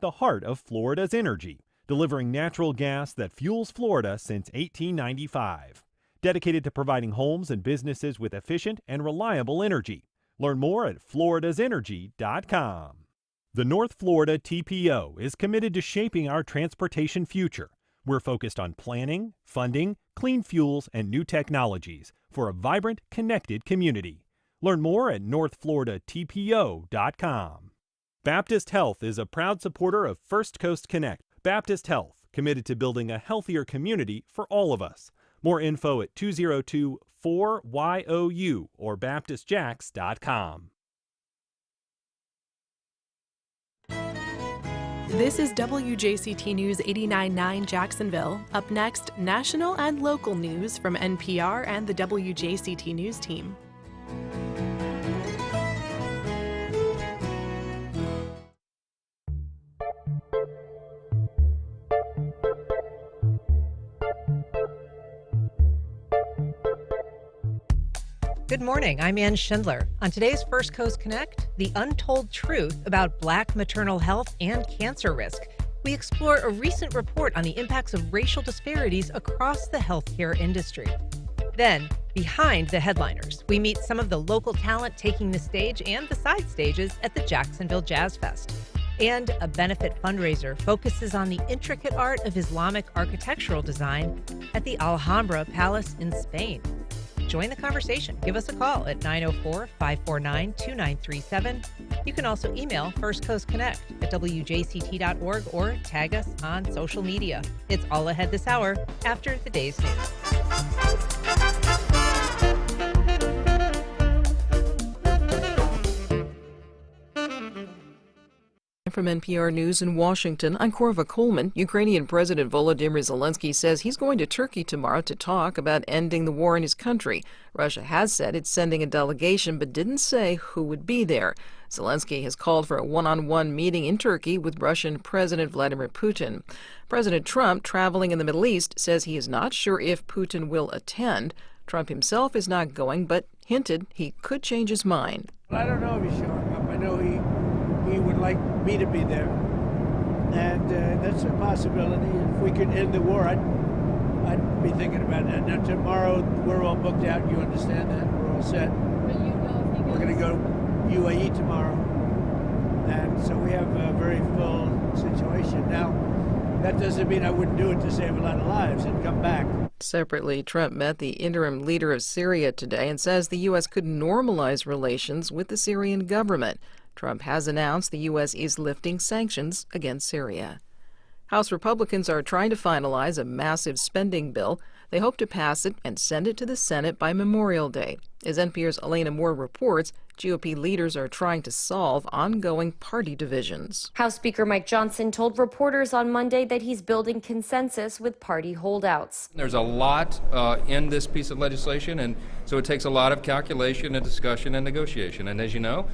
the heart of Florida's energy, delivering natural gas that fuels Florida since 1895. Dedicated to providing homes and businesses with efficient and reliable energy. Learn more at floridasenergy.com. The North Florida TPO is committed to shaping our transportation future. We're focused on planning, funding, clean fuels, and new technologies for a vibrant, connected community. Learn more at northfloridatpo.com. Baptist Health is a proud supporter of First Coast Connect. Baptist Health, committed to building a healthier community for all of us. More info at 202-4YOU or baptistjacks.com. This is WJCT News 89.9 Jacksonville. Up next, national and local news from NPR and the WJCT News team. Good morning, I'm Ann Schindler. On today's First Coast Connect, the untold truth about Black maternal health and cancer risk. We explore a recent report on the impacts of racial disparities across the healthcare industry. Then, behind the headliners, we meet some of the local talent taking the stage and the side stages at the Jacksonville Jazz Fest. And a benefit fundraiser focuses on the intricate art of Islamic architectural design at the Alhambra Palace in Spain. Join the conversation. Give us a call at 904-549-2937. You can also email First Coast Connect at WJCT.org or tag us on social media. It's all ahead this hour after the day's news. From NPR News in Washington, I'm Korva Coleman. Ukrainian President Volodymyr Zelensky says he's going to Turkey tomorrow to talk about ending the war in his country. Russia has said it's sending a delegation, but didn't say who would be there. Zelensky has called for a one-on-one meeting in Turkey with Russian President Vladimir Putin. President Trump, traveling in the Middle East, says he is not sure if Putin will attend. Trump himself is not going, but hinted he could change his mind. I don't know if he's showing up. I know he would like me to be there, and that's a possibility. If we could end the war, I'd be thinking about that. Now tomorrow we're all booked out. You understand that? We're all set. We're going to go UAE tomorrow, and so we have a very full situation. Now that doesn't mean I wouldn't do it to save a lot of lives and come back. Separately, Trump met the interim leader of Syria today and says the U.S. could normalize relations with the Syrian government. Trump has announced the U.S. is lifting sanctions against Syria. House Republicans are trying to finalize a massive spending bill. They hope to pass it and send it to the Senate by Memorial Day. As NPR's Elena Moore reports, GOP leaders are trying to solve ongoing party divisions. House Speaker Mike Johnson told reporters on Monday that he's building consensus with party holdouts. There's a lot in this piece of legislation, and so it takes a lot of calculation and discussion and negotiation. And as you know,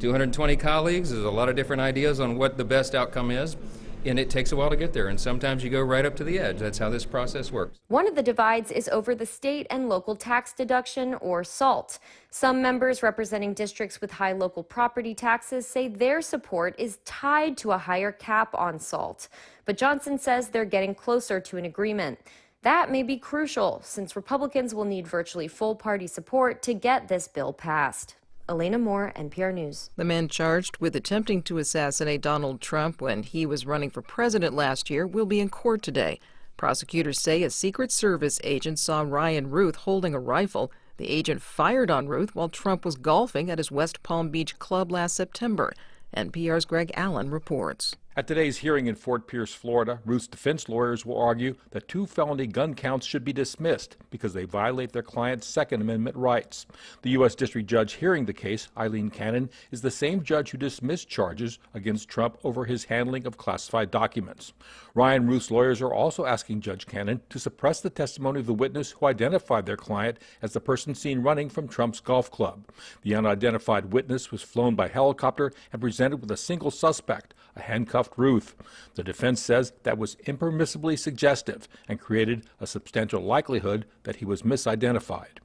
220 colleagues, there's a lot of different ideas on what the best outcome is, and it takes a while to get there, and sometimes you go right up to the edge. That's how this process works. One of the divides is over the state and local tax deduction, or SALT. Some members representing districts with high local property taxes say their support is tied to a higher cap on SALT. But Johnson says they're getting closer to an agreement. That may be crucial, since Republicans will need virtually full party support to get this bill passed. Elena Moore, NPR News. The man charged with attempting to assassinate Donald Trump when he was running for president last year will be in court today. Prosecutors say a Secret Service agent saw Ryan Ruth holding a rifle. The agent fired on Ruth while Trump was golfing at his West Palm Beach club last September. NPR's Greg Allen reports. At today's hearing in Fort Pierce, Florida, Ruth's defense lawyers will argue that 2 felony gun counts should be dismissed because they violate their client's Second Amendment rights. The U.S. District Judge hearing the case, Eileen Cannon, is the same judge who dismissed charges against Trump over his handling of classified documents. Ryan Ruth's lawyers are also asking Judge Cannon to suppress the testimony of the witness who identified their client as the person seen running from Trump's golf club. The unidentified witness was flown by helicopter and presented with a single suspect, a handcuffed Ruth. The defense says that was impermissibly suggestive and created a substantial likelihood that he was misidentified.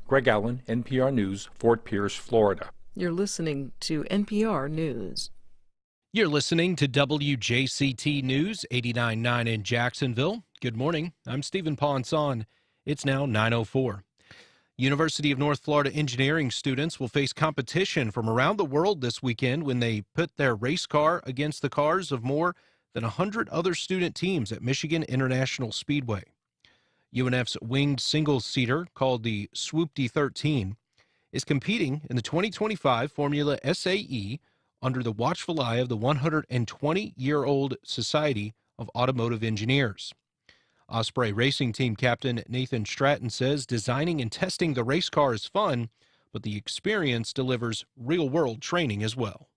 Greg Allen, NPR News, Fort Pierce, Florida. You're listening to NPR News. You're listening to WJCT News 89.9 in Jacksonville. Good morning. I'm Stephen Ponson. It's now 9:04. University of North Florida engineering students will face competition from around the world this weekend when they put their race car against the cars of more than 100 other student teams at Michigan International Speedway. UNF's winged single-seater, called the Swoopty 13, is competing in the 2025 Formula SAE under the watchful eye of the 120-year-old Society of Automotive Engineers. Osprey Racing Team Captain Nathan Stratton says designing and testing the race car is fun, but the experience delivers real-world training as well.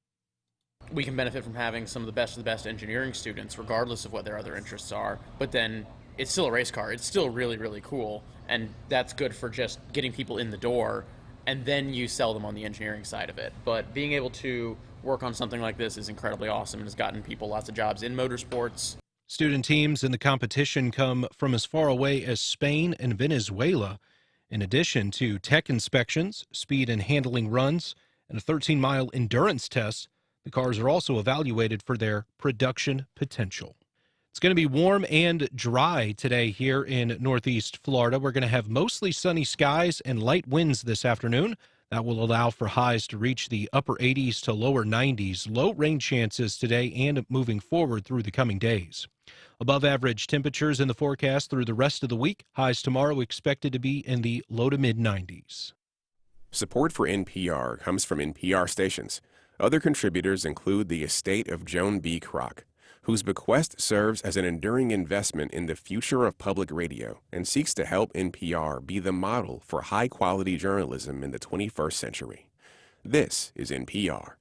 We can benefit from having some of the best engineering students, regardless of what their other interests are, but then it's still a race car. It's still really, really cool, and that's good for just getting people in the door, and then you sell them on the engineering side of it. But being able to work on something like this is incredibly awesome and has gotten people lots of jobs in motorsports. Student teams in the competition come from as far away as Spain and Venezuela. In addition to tech inspections, speed and handling runs, and a 13-mile endurance test, the cars are also evaluated for their production potential. It's going to be warm and dry today here in Northeast Florida. We're going to have mostly sunny skies and light winds this afternoon. That will allow for highs to reach the upper 80s to lower 90s. Low rain chances today and moving forward through the coming days. Above average temperatures in the forecast through the rest of the week. Highs tomorrow expected to be in the low to mid 90s. Support for NPR comes from NPR stations. Other contributors include the estate of Joan B. Kroc, whose bequest serves as an enduring investment in the future of public radio and seeks to help NPR be the model for high-quality journalism in the 21st century. This is NPR.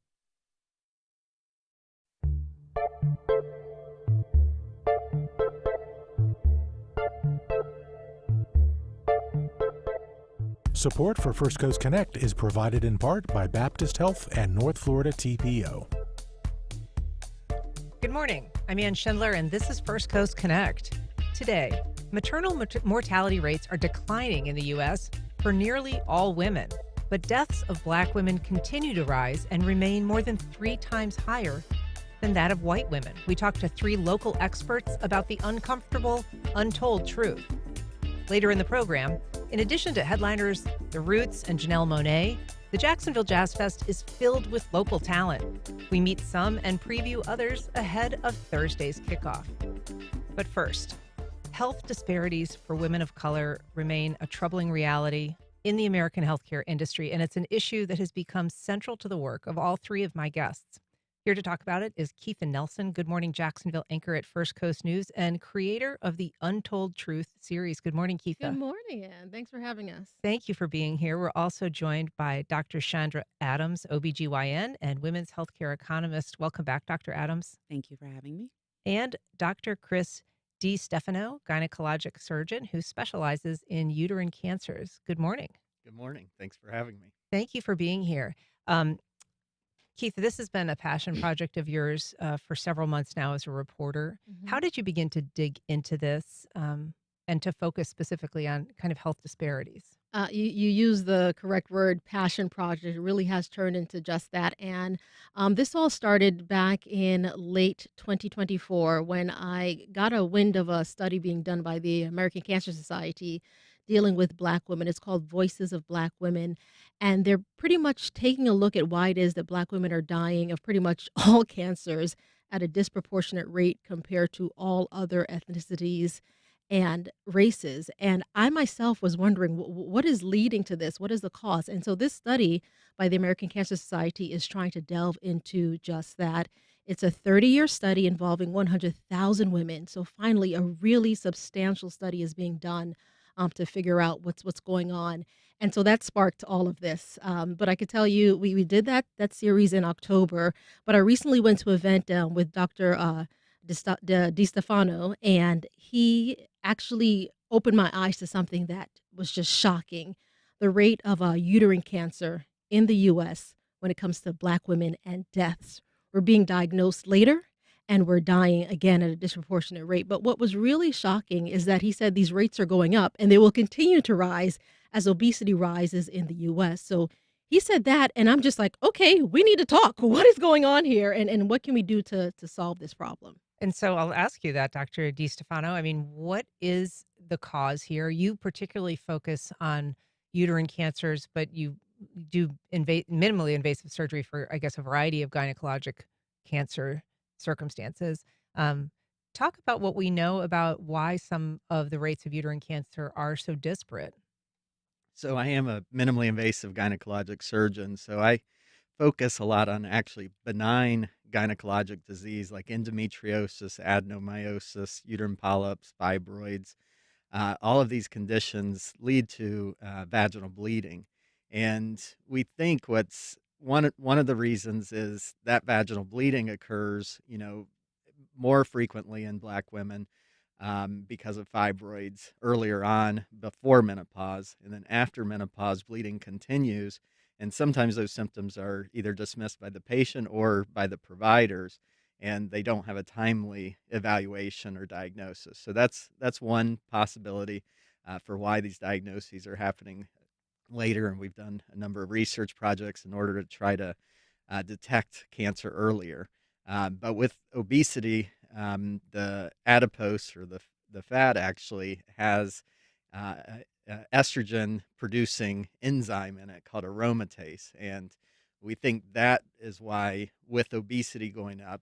Support for First Coast Connect is provided in part by Baptist Health and North Florida TPO. Good morning. I'm Ann Schindler, and this is First Coast Connect. Today, maternal mortality rates are declining in the U.S. for nearly all women, but deaths of Black women continue to rise and remain more than 3 times higher than that of white women. We talked to 3 local experts about the uncomfortable, untold truth. Later in the program, in addition to headliners The Roots and Janelle Monáe, the Jacksonville Jazz Fest is filled with local talent. We meet some and preview others ahead of Thursday's kickoff. But first, health disparities for women of color remain a troubling reality in the American healthcare industry, and it's an issue that has become central to the work of all 3 of my guests. Here to talk about it is Keitha Nelson, Good Morning Jacksonville anchor at First Coast News and creator of the Untold Truth series. Good morning, Keitha. Good morning, Ann. Thanks for having us. Thank you for being here. We're also joined by Dr. Chandra Adams, OBGYN and women's healthcare economist. Welcome back, Dr. Adams. Thank you for having me. And Dr. Chris DeStephano, gynecologic surgeon who specializes in uterine cancers. Good morning. Good morning. Thanks for having me. Thank you for being here. Keitha, this has been a passion project of yours for several months now as a reporter. Mm-hmm. How did you begin to dig into this and to focus specifically on kind of health disparities? You use the correct word, passion project. It really has turned into just that. And this all started back in late 2024 when I got a wind of a study being done by the American Cancer Society dealing with Black women. It's called Voices of Black Women. And they're pretty much taking a look at why it is that Black women are dying of pretty much all cancers at a disproportionate rate compared to all other ethnicities and races. And I myself was wondering, what is leading to this? What is the cause? And so this study by the American Cancer Society is trying to delve into just that. It's a 30-year study involving 100,000 women. So finally, a really substantial study is being done to figure out what's going on. And so that sparked all of this. But I could tell you, we did that series in October, but I recently went to an event with Dr. DeStephano, and he actually opened my eyes to something that was just shocking. The rate of uterine cancer in the U.S. when it comes to Black women and deaths. We're being diagnosed later, and we're dying again at a disproportionate rate. But what was really shocking is that he said these rates are going up and they will continue to rise as obesity rises in the U.S. So he said that, and I'm just like, okay, we need to talk. What is going on here, and what can we do to solve this problem? And so I'll ask you that, Dr. DeStephano. I mean, what is the cause here? You particularly focus on uterine cancers, but you do minimally invasive surgery for, I guess, a variety of gynecologic cancer circumstances. Um, Talk about what we know about why some of the rates of uterine cancer are so disparate. So I am a minimally invasive gynecologic surgeon. So I focus a lot on actually benign gynecologic disease like endometriosis, adenomyosis, uterine polyps, fibroids. All of these conditions lead to vaginal bleeding. And we think what's one of the reasons is that vaginal bleeding occurs, more frequently in Black women because of fibroids earlier on before menopause. And then after menopause, bleeding continues. And sometimes those symptoms are either dismissed by the patient or by the providers, and they don't have a timely evaluation or diagnosis. So that's one possibility for why these diagnoses are happening later. And we've done a number of research projects in order to try to detect cancer earlier. But with obesity, the adipose or the fat actually has estrogen producing enzyme in it called aromatase. And we think that is why, with obesity going up,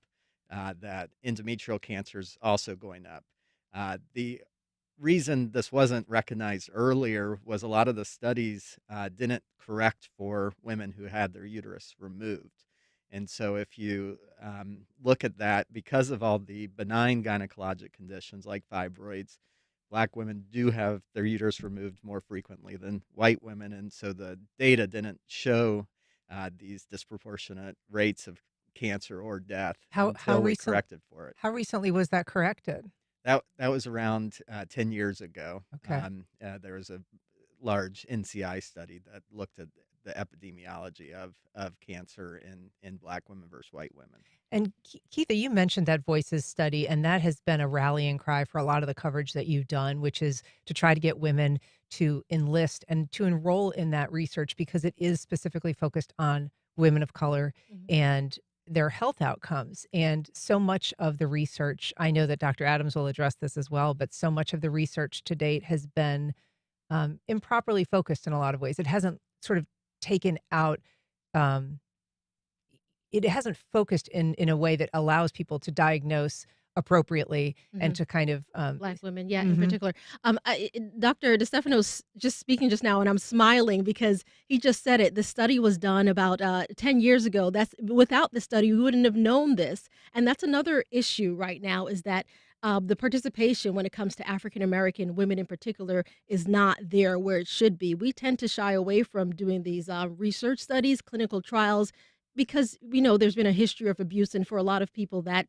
that endometrial cancer is also going up. The reason this wasn't recognized earlier was a lot of the studies didn't correct for women who had their uterus removed. And so if you look at that, because of all the benign gynecologic conditions like fibroids, Black women do have their uterus removed more frequently than white women. And so the data didn't show these disproportionate rates of cancer or death until we corrected for it. How recently was that corrected? That was around 10 years ago. Okay. There was a large NCI study that looked at the epidemiology of cancer in Black women versus white women. And Keitha, you mentioned that Voices study, and that has been a rallying cry for a lot of the coverage that you've done, which is to try to get women to enlist and to enroll in that research because it is specifically focused on women of color and their health outcomes. And so much of the research, I know that Dr. Adams will address this as well, but so much of the research to date has been improperly focused in a lot of ways. It hasn't sort of taken out, it hasn't focused in a way that allows people to diagnose appropriately and to kind of Black women, yeah, in particular. Dr. DeStephano's just speaking just now, and I'm smiling because he just said it. The study was done about 10 years ago. That's without the study, we wouldn't have known this. And that's another issue right now is that the participation when it comes to African American women in particular is not there where it should be. We tend to shy away from doing these research studies, clinical trials, because we know there's been a history of abuse, and for a lot of people that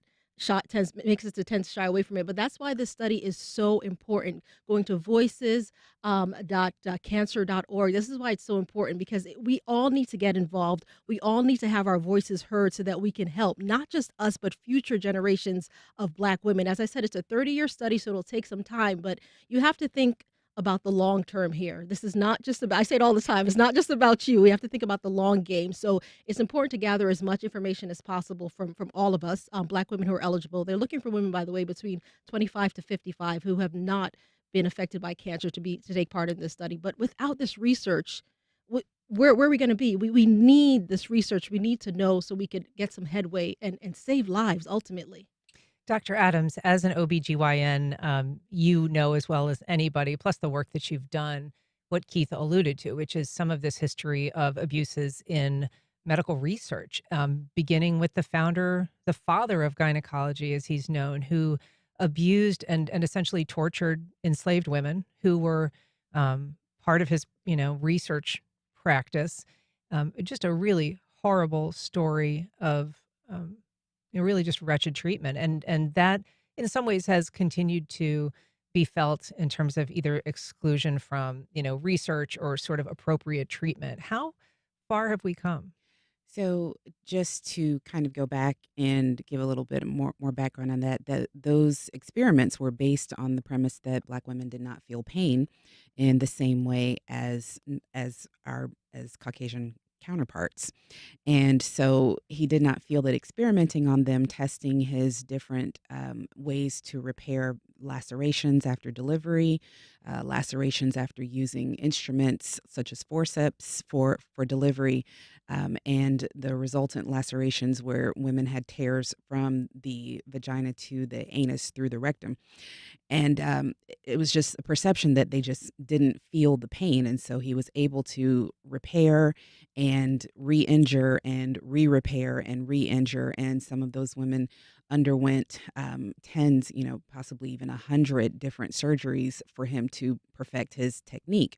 makes us to tend to shy away from it. But that's why this study is so important. Going to voices.cancer.org. This is why it's so important because we all need to get involved. We all need to have our voices heard so that we can help not just us, but future generations of Black women. As I said, it's a 30-year study, so it'll take some time, but you have to think about the long term here. This is not just about, I say it all the time, it's not just about you. We have to think about the long game. So it's important to gather as much information as possible from all of us, Black women who are eligible. They're looking for women, by the way, between 25 to 55 who have not been affected by cancer to take part in this study. But without this research, where are we going to be? We need this research. We need to know so we could get some headway and save lives ultimately. Dr. Adams, as an OBGYN, you know as well as anybody, plus the work that you've done, what Keitha alluded to, which is some of this history of abuses in medical research, beginning with the father of gynecology, as he's known, who abused and essentially tortured enslaved women who were part of his, research practice. Just a really horrible story of really just wretched treatment. And that in some ways has continued to be felt in terms of either exclusion from, research or sort of appropriate treatment. How far have we come? So just to kind of go back and give a little bit more background on that those experiments were based on the premise that Black women did not feel pain in the same way as Caucasian counterparts. And so he did not feel that experimenting on them, testing his different ways to repair lacerations after delivery, lacerations after using instruments such as forceps for delivery, and the resultant lacerations where women had tears from the vagina to the anus through the rectum. And it was just a perception that they just didn't feel the pain. And so he was able to repair and re-injure and re-repair and re-injure. And some of those women underwent tens, possibly even 100 different surgeries for him to perfect his technique.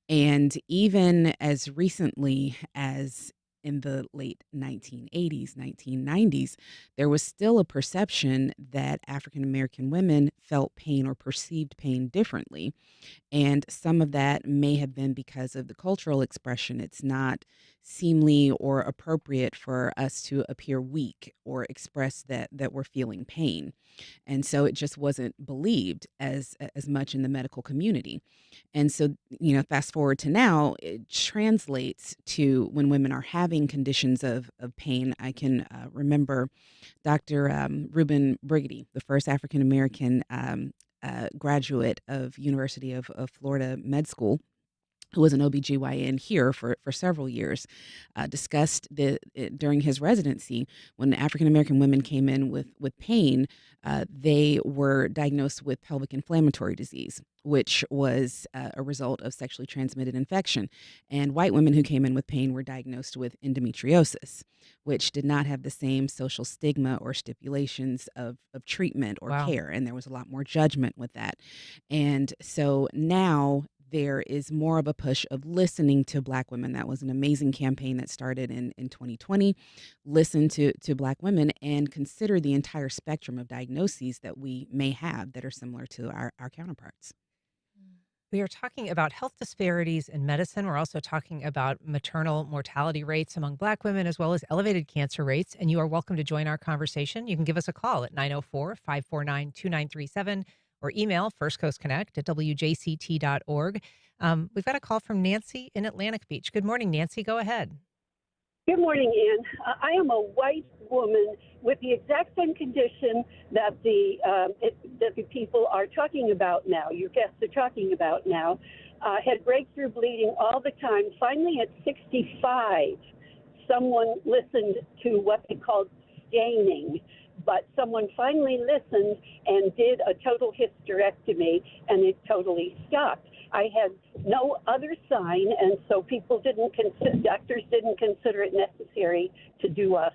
And even as recently as in the late 1980s, 1990s, there was still a perception that African American women felt pain or perceived pain differently. And some of that may have been because of the cultural expression. It's not seemly or appropriate for us to appear weak or express that we're feeling pain. And so it just wasn't believed as much in the medical community. And so, fast forward to now, it translates to when women are having conditions of pain. I can remember Dr. Reuben Briggity, the first African American graduate of University of Florida Med School, who was an OBGYN here for several years, discussed during his residency when African American women came in with pain, they were diagnosed with pelvic inflammatory disease, which was a result of sexually transmitted infection. And white women who came in with pain were diagnosed with endometriosis, which did not have the same social stigma or stipulations of treatment or care. And there was a lot more judgment with that. And so now there is more of a push of listening to Black women. That was an amazing campaign that started in 2020. Listen to Black women and consider the entire spectrum of diagnoses that we may have that are similar to our counterparts. We are talking about health disparities in medicine. We're also talking about maternal mortality rates among Black women, as well as elevated cancer rates. And you are welcome to join our conversation. You can give us a call at 904-549-2937 or email firstcoastconnect@wjct.org. We've got a call from Nancy in Atlantic Beach. Good morning, Nancy. Go ahead. Good morning, Ann. I am a white woman with the exact same condition that the people are talking about now, your guests are talking about now. Had breakthrough bleeding all the time. Finally, at 65, someone listened to what they called staining. But someone finally listened and did a total hysterectomy, and it totally stopped. I had no other sign, and so doctors didn't consider it necessary to do a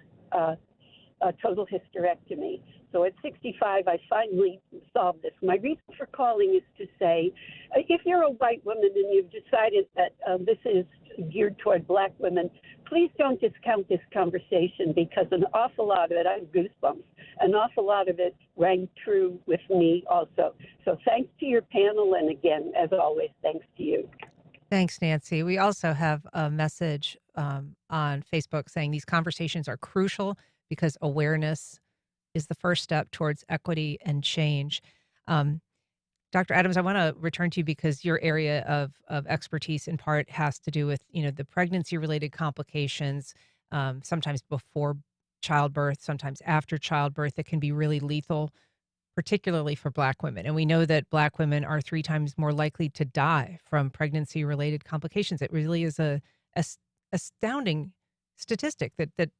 total hysterectomy. So at 65, I finally solved this. My reason for calling is to say, if you're a white woman and you've decided that this is geared toward Black women, please don't discount this conversation, because an awful lot of it, I have goosebumps, an awful lot of it rang true with me also. So thanks to your panel, and again, as always, thanks to you. Thanks, Nancy. We also have a message on Facebook saying these conversations are crucial because awareness is the first step towards equity and change. Dr. Adams, I want to return to you because your area of expertise in part has to do with, the pregnancy-related complications, sometimes before childbirth, sometimes after childbirth, that can be really lethal, particularly for Black women. And we know that Black women are 3 times more likely to die from pregnancy-related complications. It really is a astounding statistic that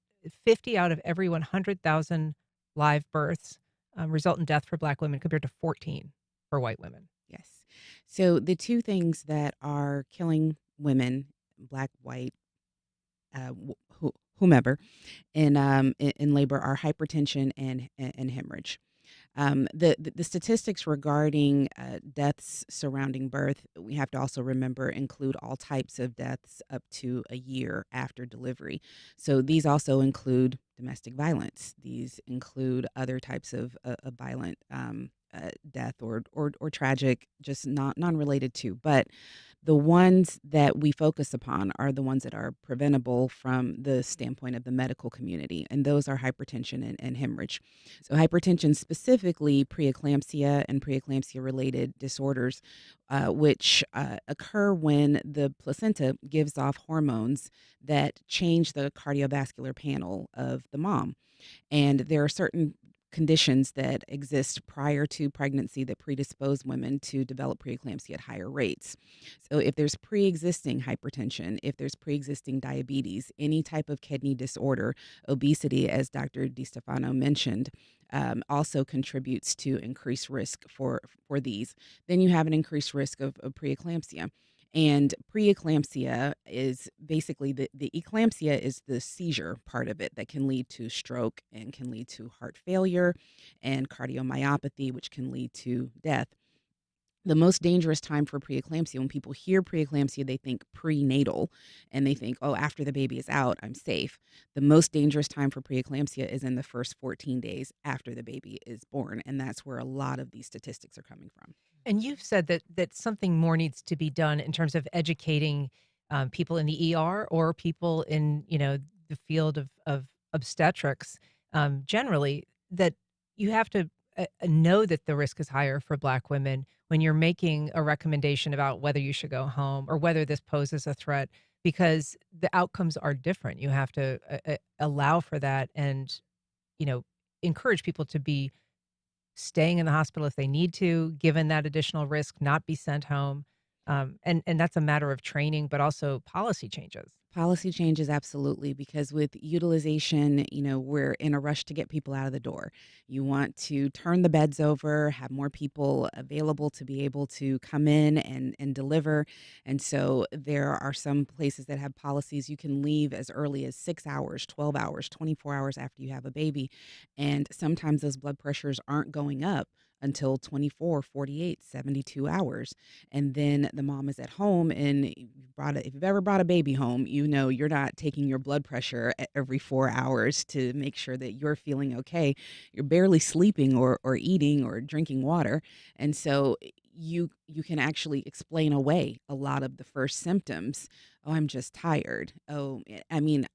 50 out of every 100,000 live births result in death for Black women compared to 14 for white women. Yes. So the two things that are killing women, Black, white, whomever, in labor are hypertension and hemorrhage. The statistics regarding deaths surrounding birth, we have to also remember, include all types of deaths up to a year after delivery. So these also include domestic violence. These include other types of violent death or tragic, just non-related to. But The ones that we focus upon are the ones that are preventable from the standpoint of the medical community, and those are hypertension and hemorrhage. So, hypertension, specifically preeclampsia and preeclampsia related disorders, which occur when the placenta gives off hormones that change the cardiovascular panel of the mom. And there are certain conditions that exist prior to pregnancy that predispose women to develop preeclampsia at higher rates. So if there's pre-existing hypertension, if there's pre-existing diabetes, any type of kidney disorder, obesity, as Dr. DeStephano mentioned, also contributes to increased risk for these. Then you have an increased risk of preeclampsia. And preeclampsia is basically the eclampsia is the seizure part of it that can lead to stroke and can lead to heart failure and cardiomyopathy, which can lead to death. The most dangerous time for preeclampsia, when people hear preeclampsia, they think prenatal and they think, oh, after the baby is out, I'm safe. The most dangerous time for preeclampsia is in the first 14 days after the baby is born. And that's where a lot of these statistics are coming from. And you've said that something more needs to be done in terms of educating people in the ER or people in, the field of obstetrics generally, that you have to know that the risk is higher for Black women when you're making a recommendation about whether you should go home or whether this poses a threat, because the outcomes are different. You have to allow for that and, encourage people to be staying in the hospital if they need to, given that additional risk, not be sent home. And that's a matter of training, but also policy changes. Policy changes, absolutely, because with utilization, we're in a rush to get people out of the door. You want to turn the beds over, have more people available to be able to come in and deliver. And so there are some places that have policies you can leave as early as 6 hours, 12 hours, 24 hours after you have a baby. And sometimes those blood pressures aren't going up until 24, 48, 72 hours. And then the mom is at home, and if you've ever brought a baby home, you're not taking your blood pressure every 4 hours to make sure that you're feeling okay. You're barely sleeping or eating or drinking water. And so you can actually explain away a lot of the first symptoms. Oh, I'm just tired. Oh, I mean,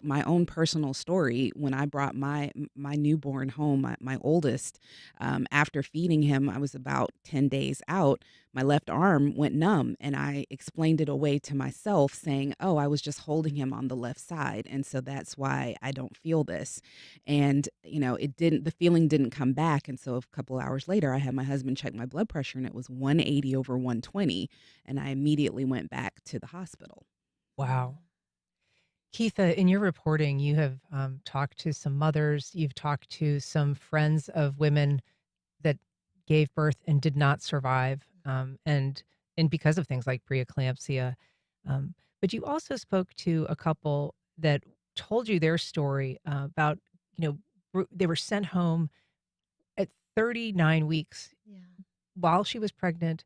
my own personal story, when I brought my newborn home, my oldest, after feeding him, I was about 10 days out. My left arm went numb, and I explained it away to myself, saying, oh, I was just holding him on the left side, and so that's why I don't feel this. And the feeling didn't come back. And so a couple hours later, I had my husband check my blood pressure, and it was 180 over 120, and I immediately went back to the hospital. Wow. Keitha, in your reporting, you have talked to some mothers, you've talked to some friends of women that gave birth and did not survive, and because of things like preeclampsia. But you also spoke to a couple that told you their story about, they were sent home at 39 weeks while she was pregnant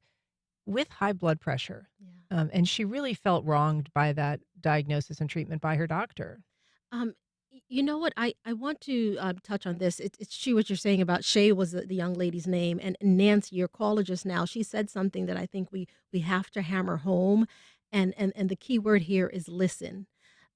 with high blood pressure. And she really felt wronged by that diagnosis and treatment by her doctor. You know what? I want to touch on this. It's she, what you're saying about Shay was the young lady's name. And Nancy, your caller just now, she said something that I think we have to hammer home. And the key word here is listen.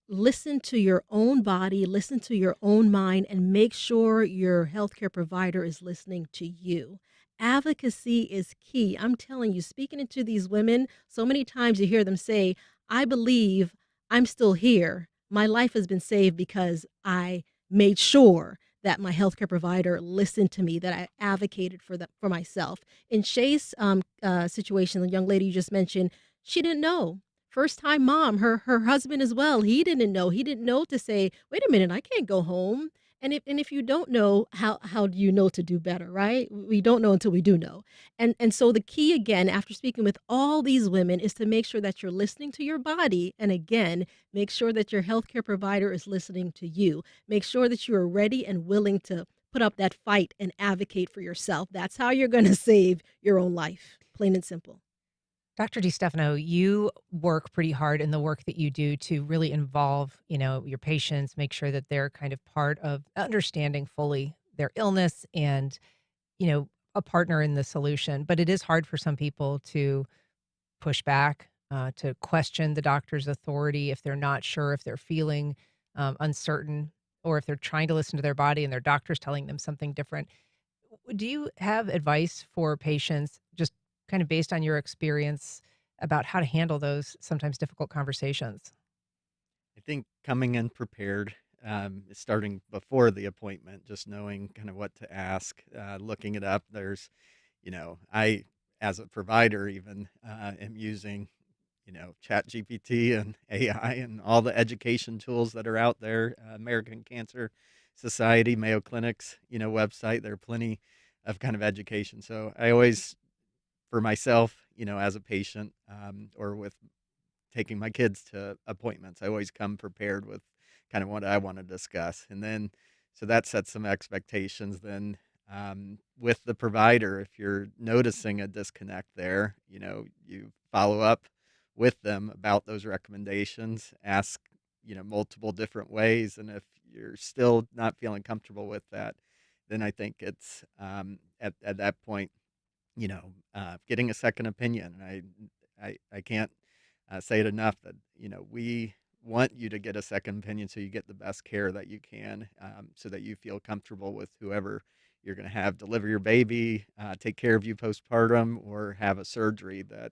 Listen to your own body, listen to your own mind, and make sure your healthcare provider is listening to you. Advocacy is key. I'm telling you, speaking into these women, so many times you hear them say, I believe I'm still here. My life has been saved because I made sure that my healthcare provider listened to me, that I advocated for myself. In Shay's situation, the young lady you just mentioned, she didn't know. First time mom, her husband as well, he didn't know. He didn't know to say, wait a minute, I can't go home. And if you don't know, how do you know to do better, right? We don't know until we do know. And so the key, again, after speaking with all these women, is to make sure that you're listening to your body. And again, make sure that your healthcare provider is listening to you. Make sure that you are ready and willing to put up that fight and advocate for yourself. That's how you're going to save your own life, plain and simple. Dr. DeStephano, you work pretty hard in the work that you do to really involve, your patients, make sure that they're kind of part of understanding fully their illness and, a partner in the solution. But it is hard for some people to push back, to question the doctor's authority if they're not sure, if they're feeling uncertain, or if they're trying to listen to their body and their doctor's telling them something different. Do you have advice for patients, just kind of based on your experience, about how to handle those sometimes difficult conversations? I think coming in prepared, starting before the appointment, just knowing kind of what to ask, looking it up. I, as a provider, even am using, Chat GPT and AI and all the education tools that are out there. American Cancer Society, Mayo Clinic's, website. There are plenty of kind of education. So I always, for myself, as a patient, or with taking my kids to appointments, I always come prepared with kind of what I want to discuss. And then, so that sets some expectations. Then, with the provider, if you're noticing a disconnect there, you follow up with them about those recommendations, ask, multiple different ways. And if you're still not feeling comfortable with that, then I think it's, at that point, getting a second opinion. I can't say it enough that, we want you to get a second opinion so you get the best care that you can, so that you feel comfortable with whoever you're going to have deliver your baby, take care of you postpartum, or have a surgery that,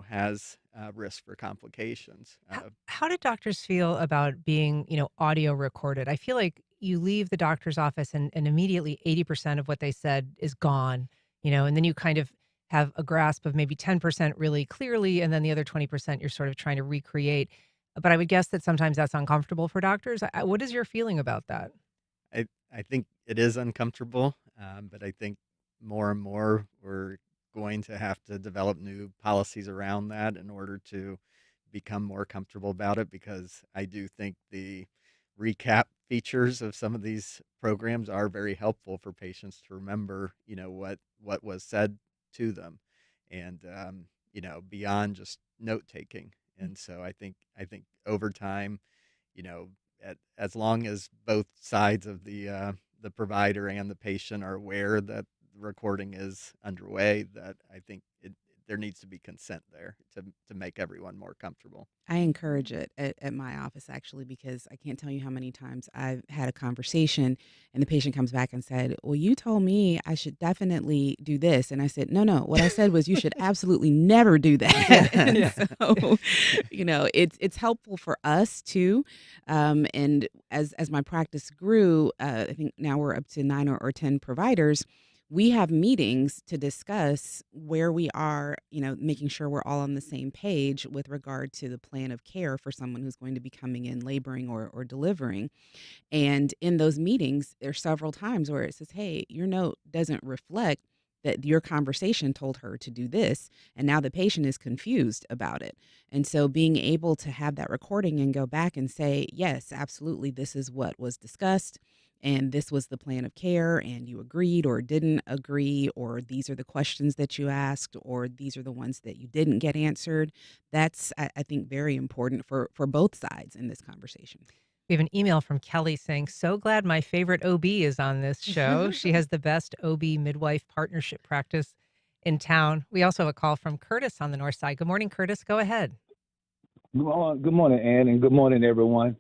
has risk for complications. How do doctors feel about being, audio recorded? I feel like you leave the doctor's office and immediately 80% of what they said is gone, and then you kind of have a grasp of maybe 10% really clearly, and then the other 20% you're sort of trying to recreate. But I would guess that sometimes that's uncomfortable for doctors. What is your feeling about that? I think it is uncomfortable, but I think more and more we're going to have to develop new policies around that in order to become more comfortable about it, because I do think the recap features of some of these programs are very helpful for patients to remember, what was said to them, and beyond just note taking. And so I think over time, as long as both sides of the provider and the patient are aware that the recording is underway, that I think there needs to be consent there to make everyone more comfortable. I encourage it at my office, actually, because I can't tell you how many times I've had a conversation and the patient comes back and said, well, you told me I should definitely do this. And I said, no, what I said was you should absolutely never do that. Yeah. So, it's helpful for us too. And as my practice grew, I think now we're up to 9 or 10 providers. We have meetings to discuss where we are, making sure we're all on the same page with regard to the plan of care for someone who's going to be coming in laboring or delivering. And in those meetings, there's several times where it says, hey, your note doesn't reflect that your conversation told her to do this, and now the patient is confused about it. And so being able to have that recording and go back and say, yes, absolutely, this is what was discussed, and this was the plan of care, and you agreed or didn't agree, or these are the questions that you asked, or these are the ones that you didn't get answered. That's, I think, very important for both sides in this conversation. We have an email from Kelly saying, so glad my favorite OB is on this show. She has the best OB midwife partnership practice in town. We also have a call from Curtis on the north side. Good morning, Curtis. Go ahead. Good morning, Ann, and good morning, everyone.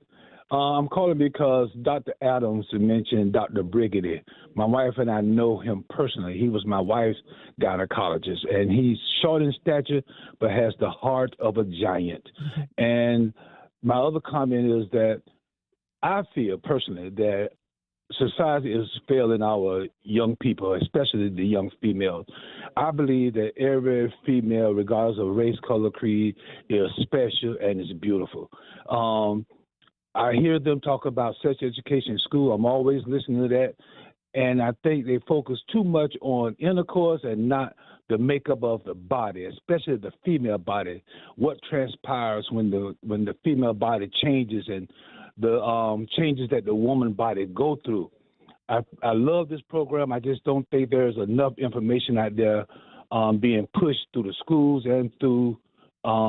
I'm calling because Dr. Adams mentioned Dr. Briggity. My wife and I know him personally. He was my wife's gynecologist, and he's short in stature but has the heart of a giant. And my other comment is that I feel personally that society is failing our young people, especially the young females. I believe that every female, regardless of race, color, creed, is special and is beautiful. I hear them talk about sex education in school. I'm always listening to that. And I think they focus too much on intercourse and not the makeup of the body, especially the female body, what transpires when the female body changes and the changes that the woman body go through. I love this program. I just don't think there's enough information out there being pushed through the schools and through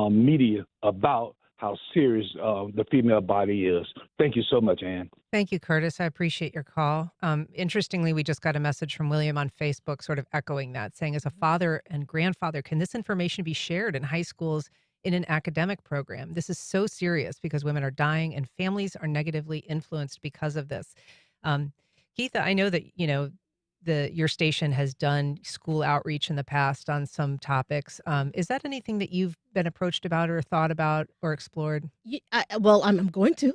media about how serious the female body is. Thank you so much, Ann. Thank you, Curtis. I appreciate your call. Interestingly, we just got a message from William on Facebook sort of echoing that, saying, as a father and grandfather, can this information be shared in high schools in an academic program. This is so serious because women are dying and families are negatively influenced because of this. Um, Keitha, I know that, your station has done school outreach in the past on some topics. Is that anything that you've been approached about or thought about or explored? Well, I'm going to.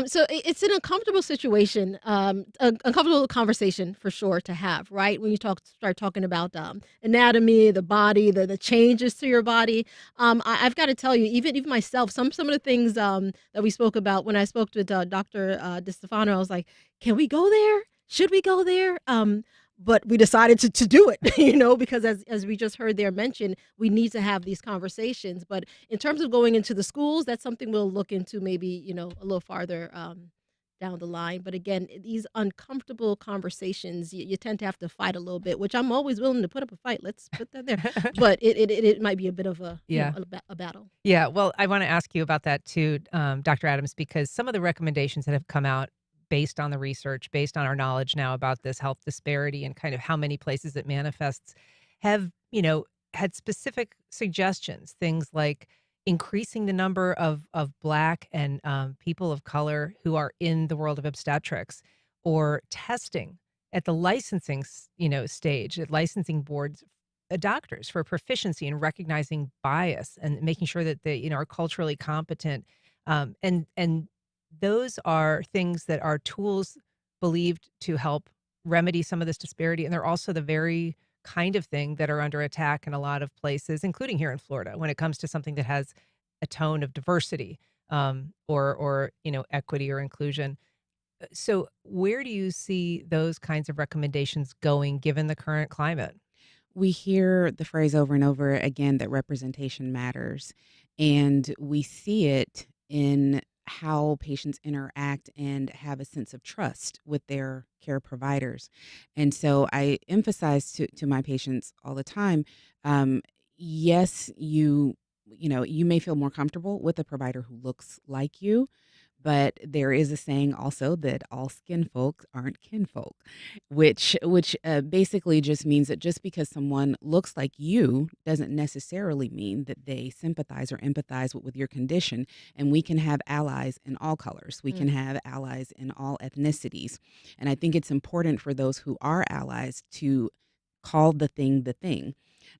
So it's an uncomfortable situation, uncomfortable conversation for sure to have, right? When you start talking about anatomy, the body, the changes to your body. I've got to tell you, even myself, some of the things that we spoke about when I spoke with Dr. DeStephano, I was like, can we go there? Should we go there? But we decided to do it, because as we just heard there mentioned, we need to have these conversations. But in terms of going into the schools, that's something we'll look into maybe, a little farther down the line. But again, these uncomfortable conversations, you tend to have to fight a little bit, which I'm always willing to put up a fight. Let's put that there. But it might be a bit of a, a battle. Yeah, well, I want to ask you about that too, Dr. Adams, because some of the recommendations that have come out based on the research, based on our knowledge now about this health disparity and kind of how many places it manifests, have, had specific suggestions, things like increasing the number of Black and people of color who are in the world of obstetrics, or testing at the licensing, stage, at licensing boards, doctors for proficiency in recognizing bias and making sure that they, are culturally competent. And those are things that are tools believed to help remedy some of this disparity. And they're also the very kind of thing that are under attack in a lot of places, including here in Florida, when it comes to something that has a tone of diversity, or equity or inclusion. So where do you see those kinds of recommendations going given the current climate? We hear the phrase over and over again that representation matters, and we see it in how patients interact and have a sense of trust with their care providers. And so I emphasize to my patients all the time, yes, you may feel more comfortable with a provider who looks like you, but there is a saying also that all skin folk aren't kinfolk, which basically just means that just because someone looks like you doesn't necessarily mean that they sympathize or empathize with your condition. And we can have allies in all colors. We can have allies in all ethnicities. And I think it's important for those who are allies to call the thing.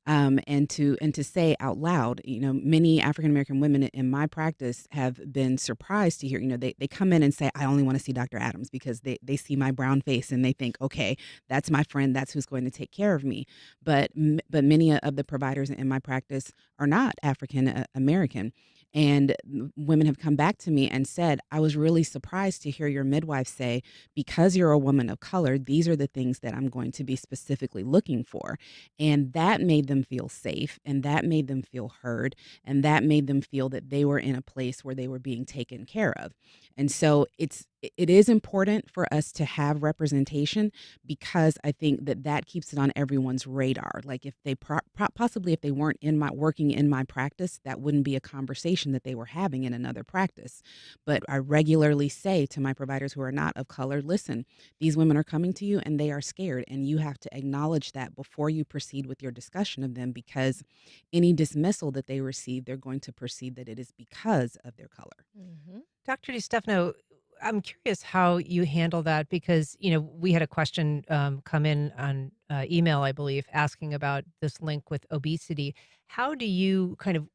And to say out loud, many African American women in my practice have been surprised to hear, they come in and say, I only want to see Dr. Adams because they see my brown face and they think, okay, that's my friend, that's who's going to take care of me. But many of the providers in my practice are not African American. And women have come back to me and said, I was really surprised to hear your midwife say, because you're a woman of color, these are the things that I'm going to be specifically looking for. And that made them feel safe, and that made them feel heard, and that made them feel that they were in a place where they were being taken care of. And so it is important for us to have representation, because I think that keeps it on everyone's radar. Like if they possibly if they weren't working in my practice, that wouldn't be a conversation that they were having in another practice. But I regularly say to my providers who are not of color, listen, these women are coming to you and they are scared, and you have to acknowledge that before you proceed with your discussion of them, because any dismissal that they receive, they're going to perceive that it is because of their color. Mm-hmm. Dr. DeStephano, I'm curious how you handle that, because, we had a question come in on email, I believe, asking about this link with obesity. How do you kind of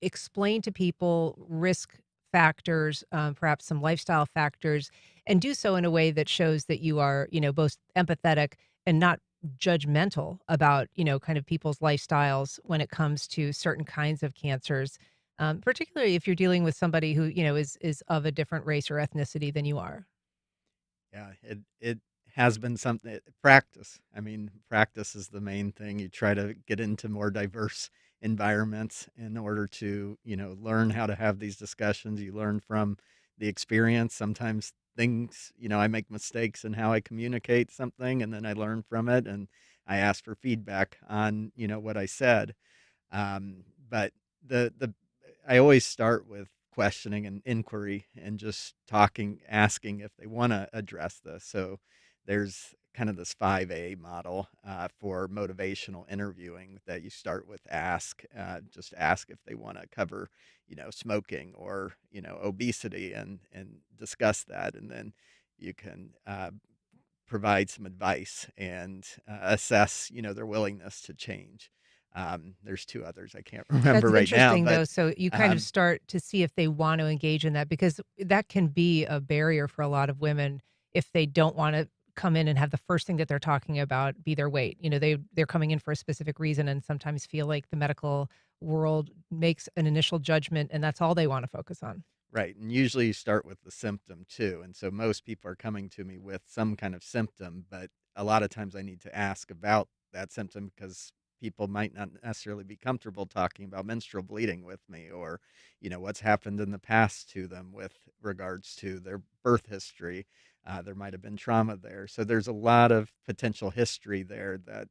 explain to people risk factors, perhaps some lifestyle factors, and do so in a way that shows that you are, both empathetic and not judgmental about, kind of people's lifestyles when it comes to certain kinds of cancers? Particularly if you're dealing with somebody who, is of a different race or ethnicity than you are. Yeah, it has been something, practice. I mean, practice is the main thing. You try to get into more diverse environments in order to, learn how to have these discussions. You learn from the experience. Sometimes things, I make mistakes in how I communicate something, and then I learn from it, and I ask for feedback on, what I said. But I always start with questioning and inquiry and just asking if they want to address this. So there's kind of this 5A model for motivational interviewing that you start with just ask if they want to cover, smoking or, obesity and discuss that. And then you can provide some advice and assess, their willingness to change. There's two others I can't remember right now. That's interesting, though. But So you kind of start to see if they want to engage in that, because that can be a barrier for a lot of women if they don't want to come in and have the first thing that they're talking about be their weight. They're coming in for a specific reason and sometimes feel like the medical world makes an initial judgment and that's all they want to focus on. Right. And usually you start with the symptom too. And so most people are coming to me with some kind of symptom, but a lot of times I need to ask about that symptom because people might not necessarily be comfortable talking about menstrual bleeding with me or, what's happened in the past to them with regards to their birth history. There might have been trauma there. So there's a lot of potential history there that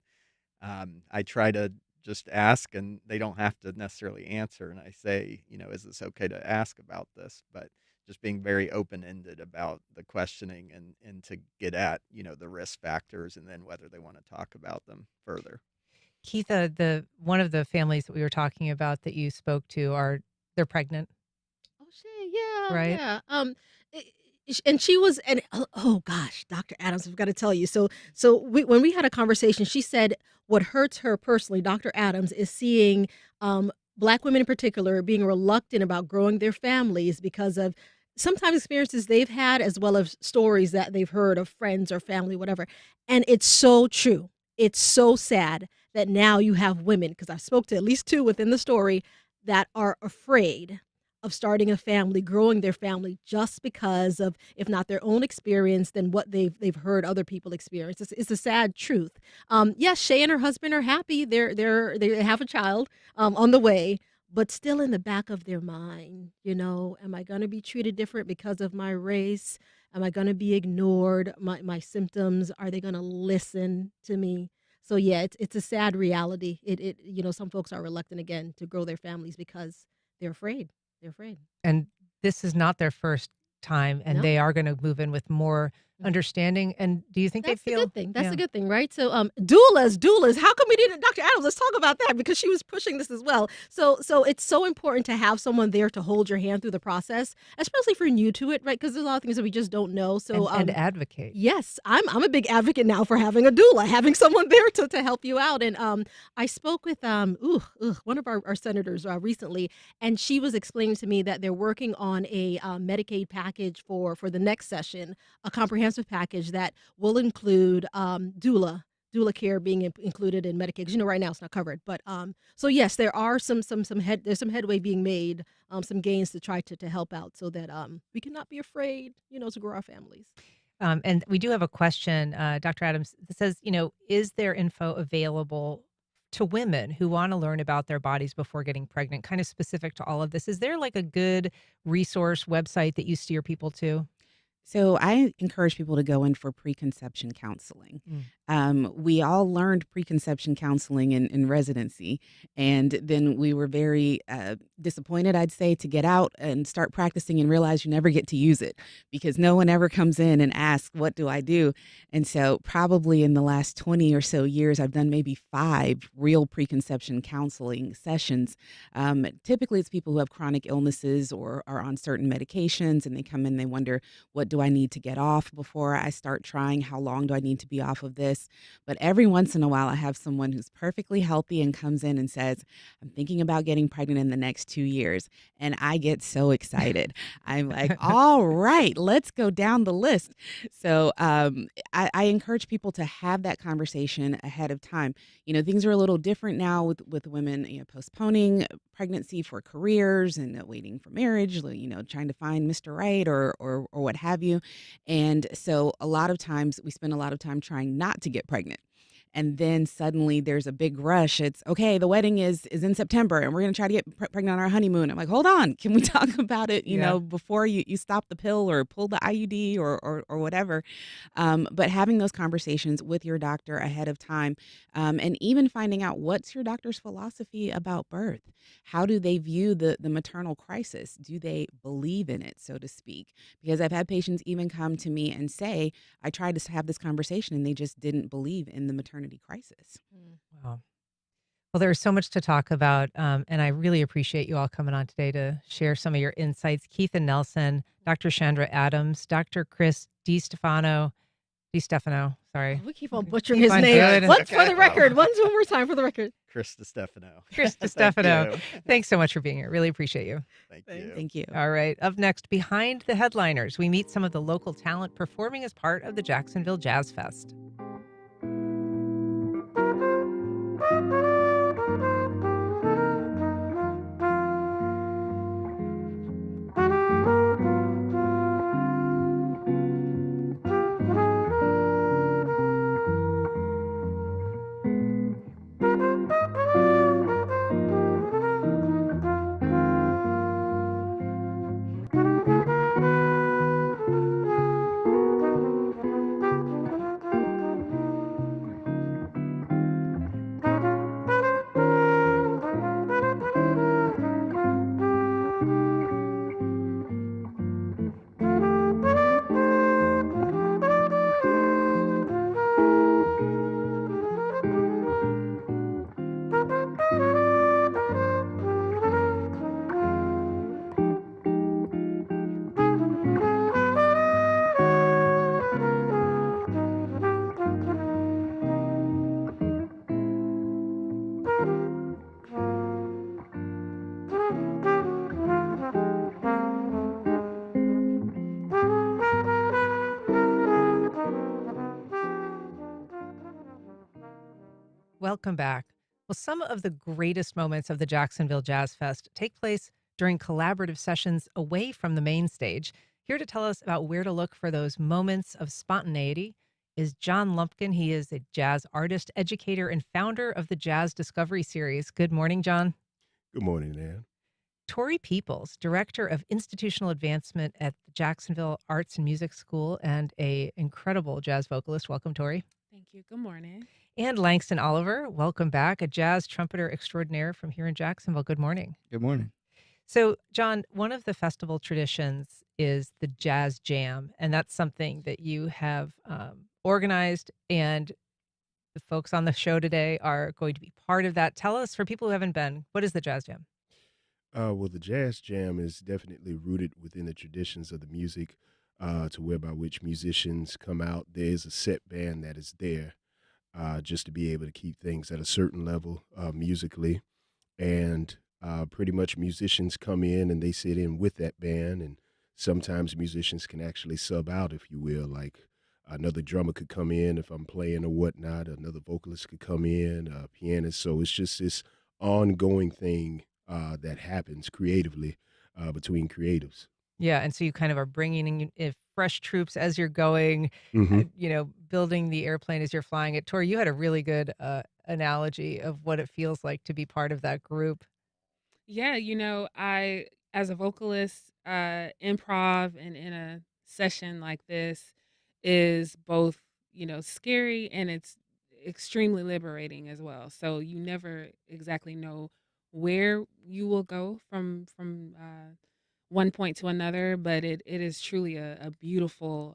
I try to just ask, and they don't have to necessarily answer. And I say, is this okay to ask about this? But just being very open-ended about the questioning and to get at, the risk factors and then whether they want to talk about them further. Keitha, one of the families that we were talking about that you spoke to they're pregnant. Oh, shit, yeah, right? yeah. And she was, and oh gosh, Dr. Adams, I've got to tell you. So when we had a conversation, she said what hurts her personally, Dr. Adams, is seeing Black women in particular being reluctant about growing their families because of sometimes experiences they've had as well as stories that they've heard of friends or family, whatever. And it's so true. It's so sad that now you have women, because I spoke to at least two within the story, that are afraid of starting a family, growing their family, just because of, if not their own experience, then what they've heard other people experience. It's a sad truth. Yes, Shay and her husband are happy. They have a child on the way, but still in the back of their mind, am I going to be treated different because of my race? Am I going to be ignored? My symptoms, are they going to listen to me? So yeah, it's a sad reality. Some folks are reluctant again to grow their families because they're afraid. They're afraid. And this is not their first time, and No. they are going to move in with more understanding. And do you think That's they feel a good thing. That's yeah. a good thing, right? So doulas, how come we didn't, Dr. Adams, let's talk about that, because she was pushing this as well. So it's so important to have someone there to hold your hand through the process, especially if you're new to it, right? Because there's a lot of things that we just don't know. So and advocate. Yes, I'm a big advocate now for having a doula, having someone there to help you out. And I spoke with one of our senators recently, and she was explaining to me that they're working on a Medicaid package for the next session, a comprehensive package that will include doula care being included in Medicaid. 'Cause, right now it's not covered, but so yes, there are some headway being made, some gains to try to help out so that we cannot be afraid, to grow our families. And we do have a question, Dr. Adams, that says, is there info available to women who want to learn about their bodies before getting pregnant, kind of specific to all of this? Is there like a good resource website that you steer people to? So I encourage people to go in for preconception counseling. We all learned preconception counseling in residency, and then we were very disappointed, I'd say, to get out and start practicing and realize you never get to use it because no one ever comes in and asks, what do I do? And so probably in the last 20 or so years, I've done maybe 5 real preconception counseling sessions. Typically, it's people who have chronic illnesses or are on certain medications, and they come in, they wonder, what do I need to get off before I start trying? How long do I need to be off of this? But every once in a while, I have someone who's perfectly healthy and comes in and says, I'm thinking about getting pregnant in the next 2 years. And I get so excited. I'm like, all right, let's go down the list. So I encourage people to have that conversation ahead of time. Things are a little different now with women, postponing pregnancy for careers and waiting for marriage, trying to find Mr. Right or what have you. And so a lot of times we spend a lot of time trying not to get pregnant. and then suddenly there's a big rush. It's okay, the wedding is in September, and we're going to try to get pregnant on our honeymoon. I'm like, hold on, can we talk about it, before you stop the pill or pull the IUD or whatever. But having those conversations with your doctor ahead of time, and even finding out what's your doctor's philosophy about birth. How do they view the maternal crisis? Do they believe in it, so to speak? Because I've had patients even come to me and say, I tried to have this conversation and they just didn't believe in the maternity crisis. Wow. Well, there's so much to talk about, and I really appreciate you all coming on today to share some of your insights. Keitha Nelson, Dr. Chandra Adams, Dr. Chris DeStephano, sorry. We keep on butchering his name. Once for the record. One more time for the record. Chris DeStephano. Chris DeStephano. Thanks so much for being here. Really appreciate you. Thank you. All right. Up next, behind the headliners, we meet some of the local talent performing as part of the Jacksonville Jazz Fest. Welcome back. Well, some of the greatest moments of the Jacksonville Jazz Fest take place during collaborative sessions away from the main stage. Here to tell us about where to look for those moments of spontaneity is John Lumpkin. He is a jazz artist, educator, and founder of the Jazz Discovery Series. Good morning, John. Good morning, Ann. Tori Peoples, Director of Institutional Advancement at the Jacksonville Arts and Music School and an incredible jazz vocalist. Welcome, Tori. Thank you. Good morning. And Langston Oliver, welcome back, a jazz trumpeter extraordinaire from here in Jacksonville. Good morning. Good morning. So, John, one of the festival traditions is the Jazz Jam, and that's something that you have organized, and the folks on the show today are going to be part of that. Tell us, for people who haven't been, what is the Jazz Jam? Well, the Jazz Jam is definitely rooted within the traditions of the music, to whereby which musicians come out. There is a set band that is there just to be able to keep things at a certain level musically. And pretty much musicians come in and they sit in with that band. And sometimes musicians can actually sub out, if you will. Like another drummer could come in if I'm playing or whatnot. Another vocalist could come in, a pianist. So it's just this ongoing thing that happens creatively between creatives. Yeah, and so you kind of are bringing in fresh troops as you're going, building the airplane as you're flying it. Tori, you had a really good analogy of what it feels like to be part of that group. Yeah, I, as a vocalist, improv and in a session like this is both, scary and it's extremely liberating as well. So you never exactly know where you will go from one point to another, but it is truly a beautiful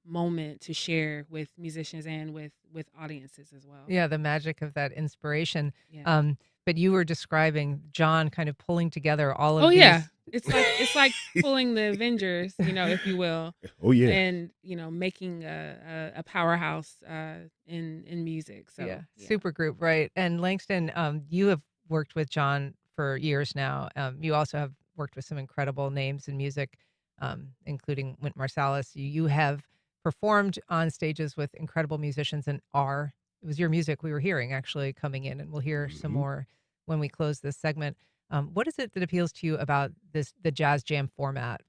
moment to share with musicians and with audiences as well. Yeah, the magic of that inspiration. Yeah. But you were describing John kind of pulling together all of Oh these. yeah, it's like pulling the Avengers, if you will. Oh yeah, and making a powerhouse in music. So yeah, super group, right? And Langston, you have worked with John for years now. You also have worked with some incredible names in music, including Wynton Marsalis. You have performed on stages with incredible musicians, and it was your music we were hearing actually coming in, and we'll hear some more when we close this segment. What is it that appeals to you about the Jazz Jam format?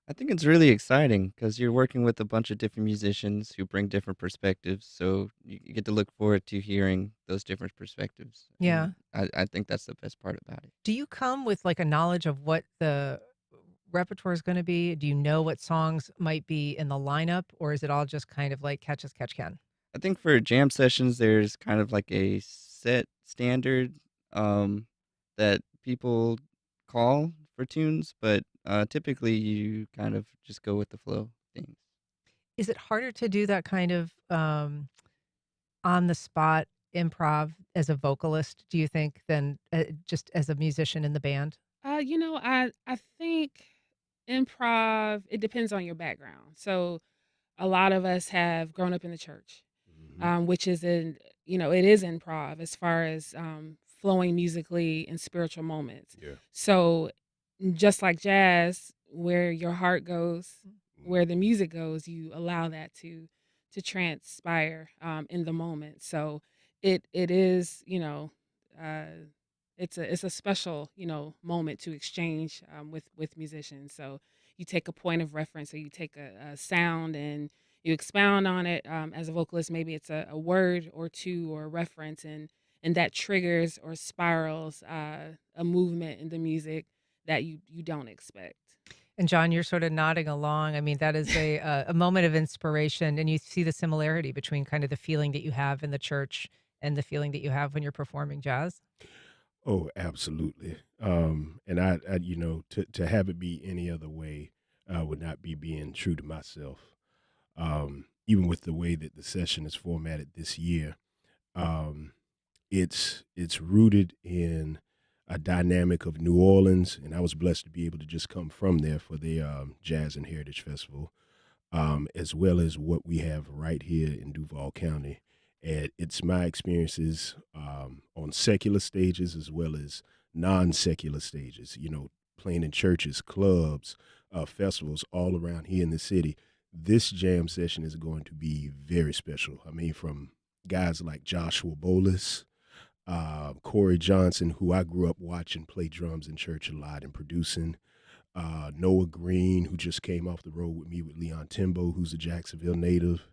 I think it's really exciting because you're working with a bunch of different musicians who bring different perspectives. So you get to look forward to hearing those different perspectives. Yeah. And I think that's the best part about it. Do you come with like a knowledge of what the repertoire is going to be? Do you know what songs might be in the lineup, or is it all just kind of like catch as catch can? I think for jam sessions, there's kind of like a set standard um, that people call for tunes, but typically you kind of just go with the flow things. Is it harder to do that kind of on the spot improv as a vocalist, do you think, than just as a musician in the band? I think improv, it depends on your background. So a lot of us have grown up in the church, which is it is improv as far as flowing musically in spiritual moments. Yeah. So just like jazz, where your heart goes, where the music goes, you allow that to transpire in the moment. So it is, uh, it's a special moment to exchange with musicians. So you take a point of reference, or you take a sound and you expound on it. As a vocalist, maybe it's a word or two or a reference, and that triggers or spirals a movement in the music that you don't expect. And John, you're sort of nodding along. I mean, that is a moment of inspiration, and you see the similarity between kind of the feeling that you have in the church and the feeling that you have when you're performing jazz. Oh, absolutely. And to have it be any other way would not be being true to myself. Even with the way that the session is formatted this year, um, it's rooted in a dynamic of New Orleans, and I was blessed to be able to just come from there for the Jazz and Heritage Festival, as well as what we have right here in Duval County. And it's my experiences on secular stages as well as non-secular stages, playing in churches, clubs, festivals all around here in the city. This jam session is going to be very special. I mean, from guys like Joshua Bolus, Corey Johnson, who I grew up watching play drums in church a lot and producing, Noah Green, who just came off the road with me with Leon Timbo, who's a Jacksonville native.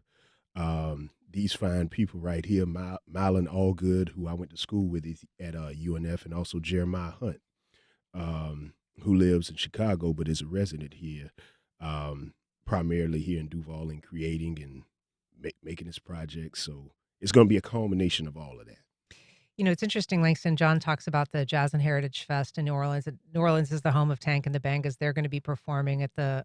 These fine people right here, Mylan Allgood, who I went to school with at UNF, and also Jeremiah Hunt, who lives in Chicago but is a resident here, primarily here in Duval, and creating and making his projects. So it's going to be a culmination of all of that. It's interesting, Langston. John talks about the Jazz and Heritage Fest in New Orleans. New Orleans is the home of Tank and the Bangas. They're going to be performing at the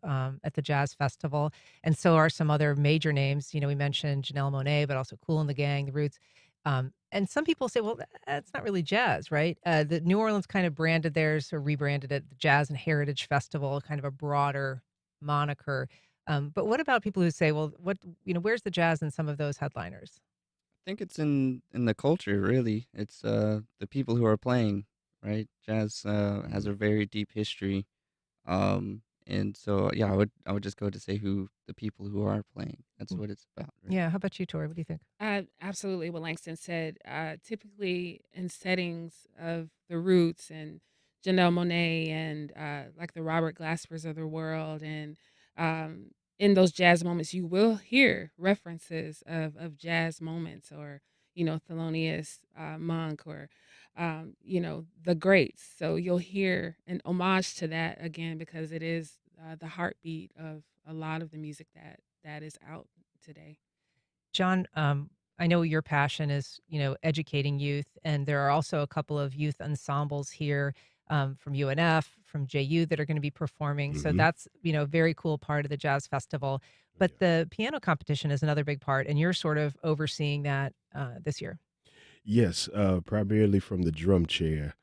Jazz Festival, and so are some other major names. We mentioned Janelle Monáe, but also Kool and the Gang, The Roots. And some people say, well, that's not really jazz, right? The New Orleans kind of branded theirs or rebranded it the Jazz and Heritage Festival, kind of a broader moniker. But what about people who say, well, where's the jazz in some of those headliners? I think it's in the culture, really. It's the people who are playing, right? Jazz has a very deep history, and so yeah, I would just go to say who the people who are playing. That's what it's about. Right? Yeah. How about you, Tori? What do you think? Absolutely, what Langston said. Typically, in settings of the Roots and Janelle Monáe and like the Robert Glaspers of the world, and in those jazz moments, you will hear references of jazz moments, or Thelonious Monk, or the greats. So you'll hear an homage to that again, because it is the heartbeat of a lot of the music that is out today. John, I know your passion is, educating youth, and there are also a couple of youth ensembles here from UNF, from JU that are going to be performing. So that's, a very cool part of the Jazz Festival. But the piano competition is another big part, and you're sort of overseeing that this year. Yes, primarily from the drum chair.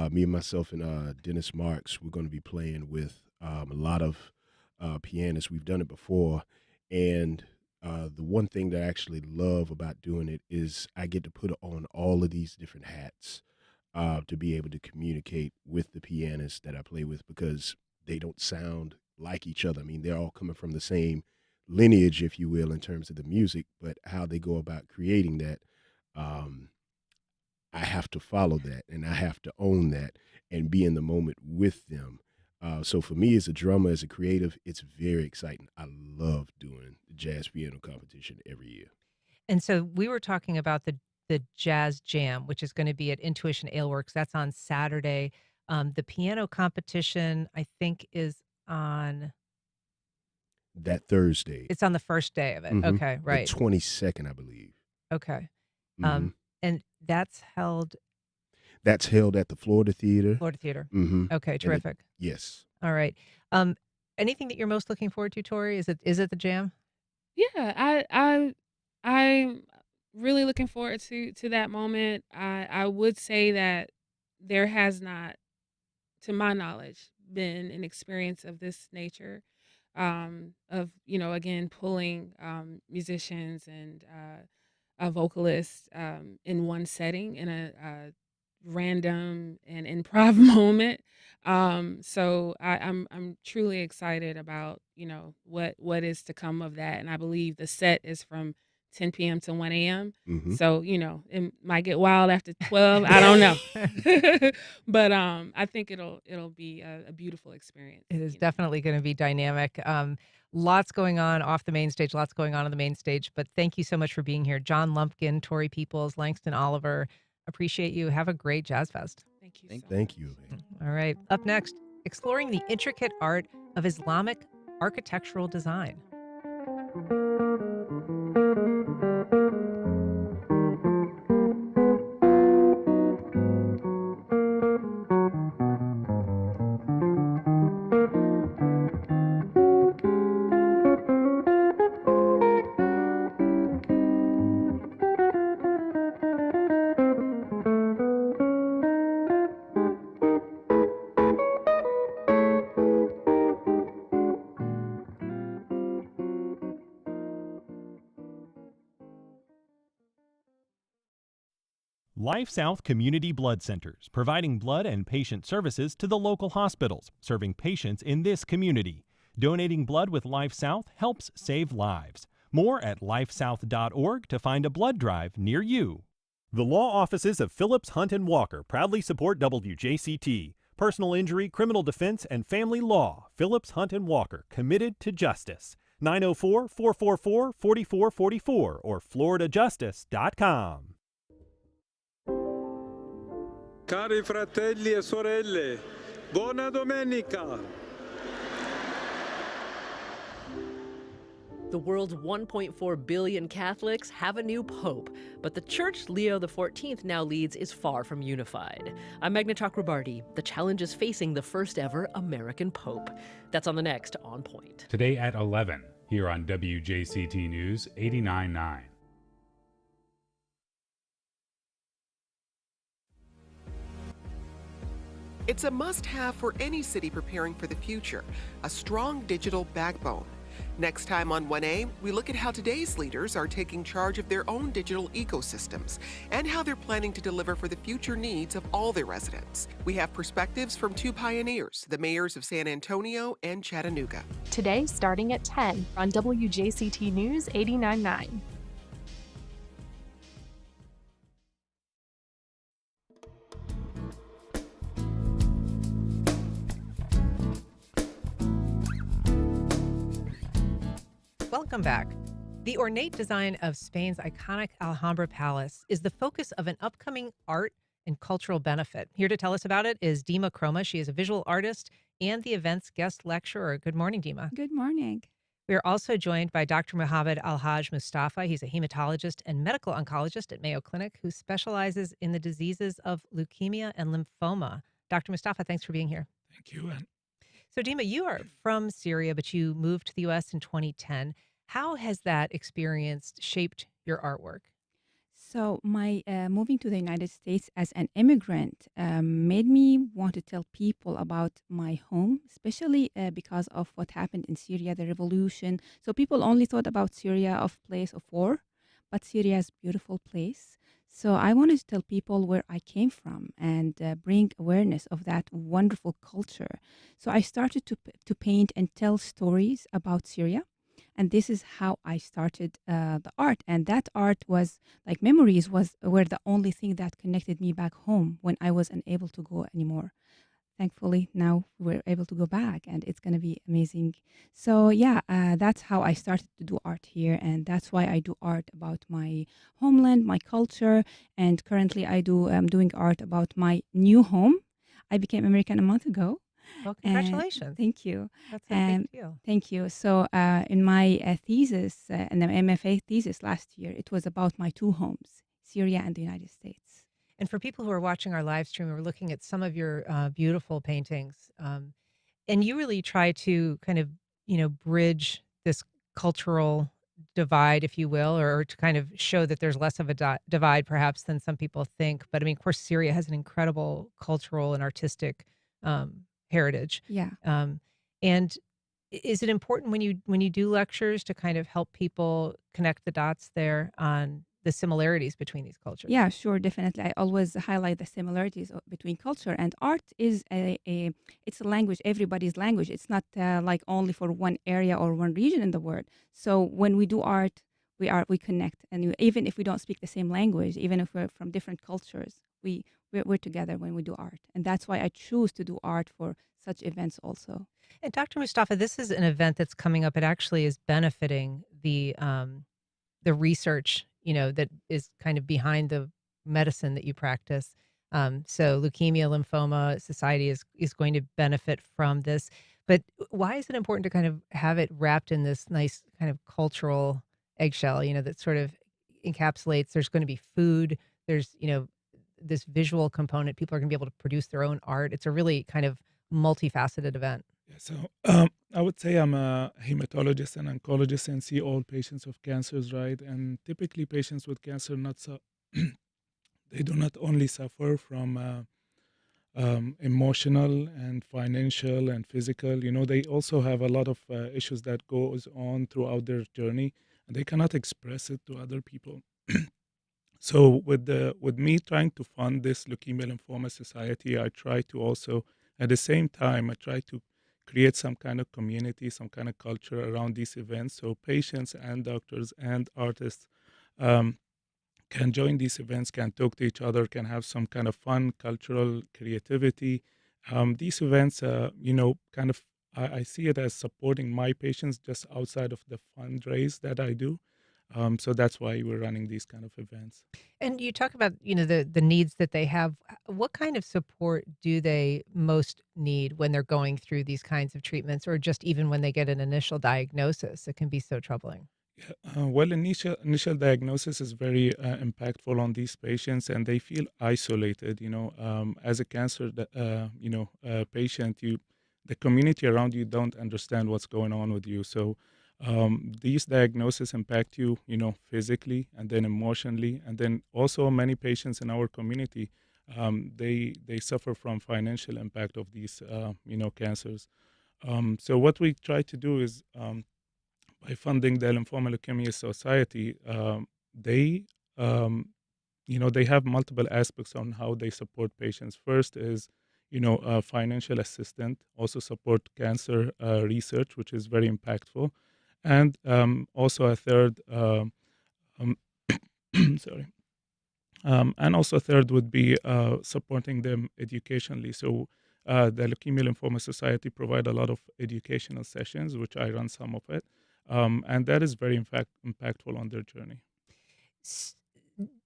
Me and myself and Dennis Marks, we're going to be playing with a lot of pianists. We've done it before, and the one thing that I actually love about doing it is I get to put on all of these different hats to be able to communicate with the pianists that I play with, because they don't sound like each other. I mean, they're all coming from the same lineage, if you will, in terms of the music, but how they go about creating that, I have to follow that, and I have to own that and be in the moment with them. So for me as a drummer, as a creative, it's very exciting. I love doing the jazz piano competition every year. And so we were talking about the Jazz Jam, which is going to be at Intuition Aleworks. That's on Saturday. The piano competition, I think, is on. That Thursday. It's on the first day of it. Mhm. Okay, right. The 22nd, I believe. Okay. Mhm. And that's held. That's held at the Florida Theater. Florida Theater. Mhm. Okay, And terrific. yes. All right. Anything that you're most looking forward to, Tori? Is it the jam? Yeah, I'm really looking forward to that moment. I would say that there has not, to my knowledge, been an experience of this nature, of again pulling musicians and a vocalist in one setting in a random and improv moment. So I'm truly excited about what is to come of that, and I believe the set is from 10 p.m. to 1 a.m. Mhm. So it might get wild after 12. I don't know, but I think it'll be a beautiful experience. It is definitely going to be dynamic. Lots going on off the main stage, lots going on the main stage. But thank you so much for being here. John Lumpkin, Tori Peoples, Langston Oliver. Appreciate you. Have a great Jazz Fest. Thank you. Thank you. All right. Up next, exploring the intricate art of Islamic architectural design. Life South Community Blood Centers, providing blood and patient services to the local hospitals, serving patients in this community. Donating blood with Life South helps save lives. More at lifesouth.org to find a blood drive near you. The law offices of Phillips, Hunt & Walker proudly support WJCT. Personal injury, criminal defense, and family law. Phillips, Hunt & Walker, committed to justice. 904-444-4444 or floridajustice.com. Cari fratelli e sorelle, buona domenica! The world's 1.4 billion Catholics have a new pope, but the church Leo XIV now leads is far from unified. I'm Meghna Chakrabarti. The challenges facing the first ever American pope. That's on the next On Point. Today at 11, here on WJCT News 89.9. It's a must-have for any city preparing for the future, a strong digital backbone. Next time on 1A, we look at how today's leaders are taking charge of their own digital ecosystems and how they're planning to deliver for the future needs of all their residents. We have perspectives from two pioneers, the mayors of San Antonio and Chattanooga. Today, starting at 10 on WJCT News 89.9. Welcome back. The ornate design of Spain's iconic Alhambra Palace is the focus of an upcoming art and cultural benefit. Here to tell us about it is Dima Kroma. She is a visual artist and the event's guest lecturer. Good morning, Dima. Good morning. We are also joined by Dr. Mohammed Alhaj Mustafa. He's a hematologist and medical oncologist at Mayo Clinic who specializes in the diseases of leukemia and lymphoma. Dr. Mustafa, thanks for being here. Thank you. So, Dima, you are from Syria, but you moved to the U.S. in 2010. How has that experience shaped your artwork? So my moving to the United States as an immigrant made me want to tell people about my home, especially because of what happened in Syria, the revolution. So people only thought about Syria of place of war, but Syria is a beautiful place. So I wanted to tell people where I came from and bring awareness of that wonderful culture. So I started to paint and tell stories about Syria. And this is how I started the art. And that art was like were the only thing that connected me back home when I was unable to go anymore. thankfully now we're able to go back, and it's going to be amazing. So yeah, that's how I started to do art here, and that's why I do art about my homeland, my culture, and currently I'm doing art about my new home. I became American a month ago. Well, And congratulations. thank you. That's a big Um, deal. Thank you. So in my thesis, in the MFA thesis last year, it was about my two homes, Syria and the United States. And for people who are watching our live stream, we're looking at some of your beautiful paintings. And you really try to kind of, bridge this cultural divide, if you will, or to kind of show that there's less of a divide perhaps than some people think. But I mean, of course, Syria has an incredible cultural and artistic heritage. Yeah. And is it important when you do lectures to kind of help people connect the dots there on the similarities between these cultures? Yeah, sure, definitely. I always highlight the similarities between culture and art. Is it's a language, everybody's language. It's not like only for one area or one region in the world. So when we do art, we connect, and even if we don't speak the same language, even if we're from different cultures, we're together when we do art, and that's why I choose to do art for such events also. And Dr. Mustafa, this is an event that's coming up. It actually is benefiting the research, that is kind of behind the medicine that you practice. So Leukemia Lymphoma Society is going to benefit from this. But why is it important to kind of have it wrapped in this nice kind of cultural eggshell, that sort of encapsulates there's going to be food, there's, this visual component. People are going to be able to produce their own art. It's a really kind of multifaceted event. Yeah, so I would say I'm a hematologist and oncologist and see all patients of cancers, right? And typically patients with cancer they do not only suffer from emotional and financial and physical. They also have a lot of issues that goes on throughout their journey, and they cannot express it to other people. So with me trying to fund this Leukemia Lymphoma Society, I try to also at the same time I try to create some kind of community, some kind of culture around these events, so patients and doctors and artists can join these events, can talk to each other, can have some kind of fun, cultural creativity. These events, kind of, I see it as supporting my patients just outside of the fundraise that I do. So that's why we're running these kind of events. And you talk about, the needs that they have. What kind of support do they most need when they're going through these kinds of treatments, or just even when they get an initial diagnosis? It can be so troubling. Well, initial diagnosis is very impactful on these patients, and they feel isolated. As a cancer, patient, the community around you don't understand what's going on with you. So these diagnoses impact you, physically and then emotionally, and then also many patients in our community, they suffer from financial impact of these, cancers. So what we try to do is by funding the Lymphoma Leukemia Society, they, they have multiple aspects on how they support patients. First is, financial assistance, also support cancer research, which is very impactful. And also a third, sorry. And also a third would be supporting them educationally. So the Leukemia Lymphoma Society provide a lot of educational sessions, which I run some of it. And that is very impactful on their journey.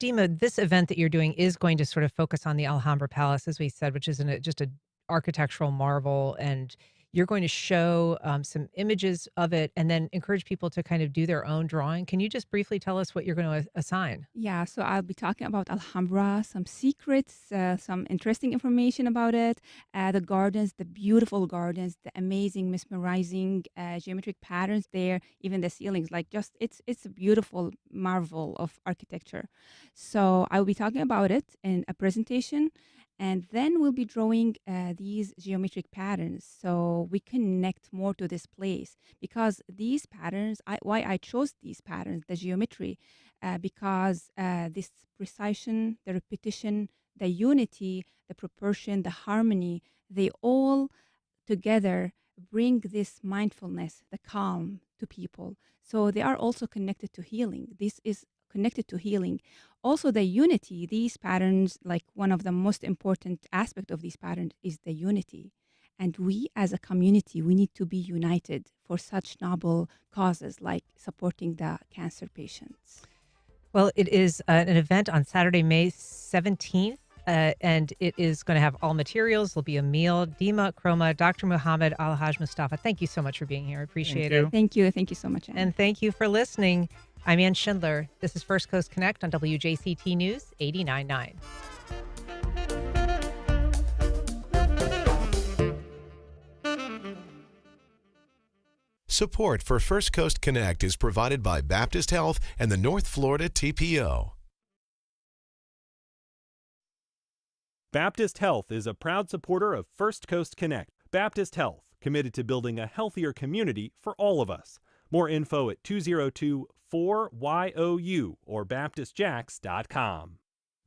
Dima, this event that you're doing is going to sort of focus on the Alhambra Palace, as we said, which is just an architectural marvel, and you're going to show some images of it and then encourage people to kind of do their own drawing. Can you just briefly tell us what you're going to assign? Yeah, so I'll be talking about Alhambra, some secrets, some interesting information about it, the gardens, the beautiful gardens, the amazing, mesmerizing geometric patterns there, even the ceilings, it's a beautiful marvel of architecture. So I'll be talking about it in a presentation. And then we'll be drawing these geometric patterns so we connect more to this place, because these patterns, why I chose these patterns, the geometry, because this precision, the repetition, the unity, the proportion, the harmony, they all together bring this mindfulness, the calm to people. So they are also connected to healing. This is connected to healing. Also, the unity, these patterns, like one of the most important aspect of these patterns is the unity. And we as a community, we need to be united for such noble causes like supporting the cancer patients. Well, it is an event on Saturday, May 17th, and it is going to have all materials. There'll be a meal. Dima Kroma, Dr. Muhammad Al-Haj Mustafa, thank you so much for being here. I appreciate it. Thank you. Thank you so much, Anne. And thank you for listening. I'm Ann Schindler. This is First Coast Connect on WJCT News 89.9. Support for First Coast Connect is provided by Baptist Health and the North Florida TPO. Baptist Health is a proud supporter of First Coast Connect. Baptist Health, committed to building a healthier community for all of us. More info at 202-4YOU or baptistjacks.com.